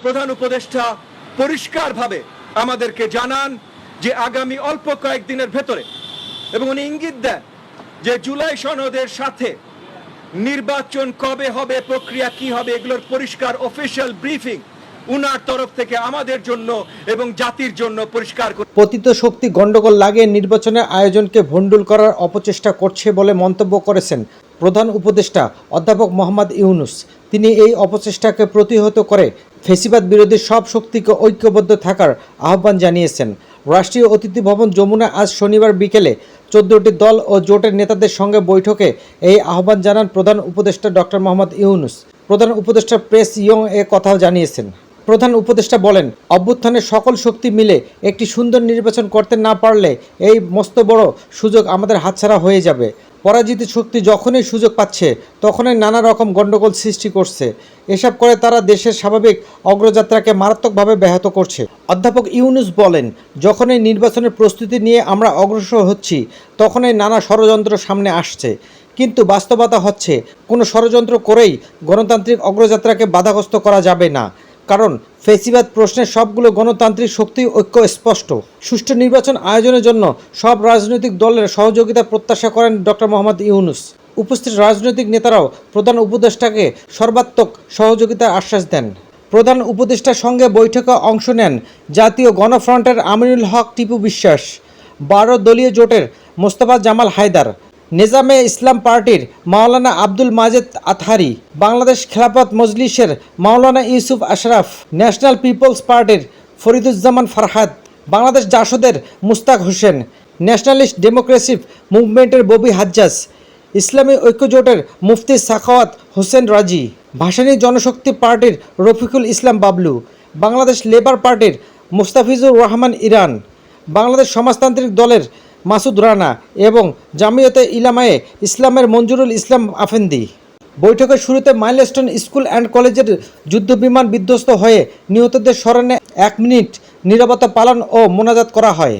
প্রধান উপদেষ্টা পরিষ্কারভাবে আমাদেরকে জানান যে আগামী অল্প কয়েকদিনের ভেতরে, এবং উনি ইঙ্গিত দেন যে জুলাই সনদের সাথে নির্বাচন কবে হবে, প্রক্রিয়া কি হবে, এগুলোর পরিষ্কার অফিশিয়াল ব্রিফিং উনার তরফ থেকে আমাদের জন্য এবং জাতির জন্য পরিষ্কার করে। পতিত শক্তি গন্ডগোল লাগিয়ে নির্বাচনের আয়োজনকে ভণ্ডুল করার অপচেষ্টা করছে বলে মন্তব্য করেছেন প্রধান উপদেষ্টা অধ্যাপক মোহাম্মদ ইউনূস। তিনি এই অপচেষ্টাকে প্রতিহত করে ফ্যাসিবাদ বিরোধী সব শক্তিকে ঐক্যবদ্ধ থাকার আহ্বান জানিয়েছেন। রাষ্ট্রীয় অতিথি ভবন যমুনা আজ শনিবার বিকেলে 14টি দল ও জোটের নেতাদের সঙ্গে বৈঠকে এই আহ্বান জানান প্রধান উপদেষ্টা ডক্টর মোহাম্মদ ইউনূস। প্রধান উপদেষ্টা প্রেস ইয়ং এ কথাও জানিয়েছেন। প্রধান উপদেষ্টা বলেন, অভ্যুত্থানের সকল শক্তি মিলে একটি সুন্দর নির্বাচন করতে না পারলে এই মস্ত বড় সুযোগ আমাদের হাতছাড়া হয়ে যাবে। পরাজিত শক্তি যখনই সুযোগ পাচ্ছে তখনই নানা রকম গণ্ডগোল সৃষ্টি করছে। এসব করে তারা দেশের স্বাভাবিক অগ্রযাত্রাকে মারাত্মকভাবে ব্যাহত করছে। অধ্যাপক ইউনূস বলেন, যখনই নির্বাচনের প্রস্তুতি নিয়ে আমরা অগ্রসর হচ্ছি তখনই নানা ষড়যন্ত্র সামনে আসছে, কিন্তু বাস্তবতা হচ্ছে কোনো ষড়যন্ত্র করেই গণতান্ত্রিক অগ্রযাত্রাকে বাধাগ্রস্ত করা যাবে না, কারণ ফ্যাসিবাদ প্রশ্নের সবগুলো গণতান্ত্রিক শক্তি ঐক্য স্পষ্ট। সুষ্ঠু নির্বাচন আয়োজনের জন্য সব রাজনৈতিক দলের সহযোগিতা প্রত্যাশা করেন ডক্টর মোহাম্মদ ইউনূস। উপস্থিত রাজনৈতিক নেতারাও প্রধান উপদেষ্টাকে সর্বাত্মক সহযোগিতার আশ্বাস দেন। প্রধান উপদেষ্টার সঙ্গে বৈঠকে অংশ নেন জাতীয় গণফ্রন্টের আমিনুল হক টিপু বিশ্বাস, 12 দলীয় জোটের মোস্তফা জামাল হায়দার, নিজামে ইসলাম পার্টির মাওলানা আব্দুল মাজেদ আতহারি, বাংলাদেশ খেলাফত মজলিসের মাওলানা ইউসুফ আশরাফ, ন্যাশনাল পিপলস পার্টির ফরিদুজ্জামান ফারহাদ, বাংলাদেশ জাসদের মুস্তাক হোসেন, ন্যাশনালিস্ট ডেমোক্রেসিভ মুভমেন্টের ববি হাজ্জাজ, ইসলামী ঐক্যজোটের মুফতি সাখাওয়াত হোসেন রাজি, ভাসানী জনশক্তি পার্টির রফিকুল ইসলাম বাবলু, বাংলাদেশ লেবার পার্টির মুস্তাফিজুর রহমান ইরান, বাংলাদেশ সমাজতান্ত্রিক দলের মাসুদ রানা এবং জামিয়াতে ইলামায়ে ইসলামের মঞ্জুরুল ইসলাম আফেন্দি। বৈঠকের শুরুতে মাইলস্টোন স্কুল অ্যান্ড কলেজের যুদ্ধবিমান বিধ্বস্ত হয়ে নিহতদের স্মরণে 1 মিনিট নীরবতা পালন ও মোনাজাত করা হয়।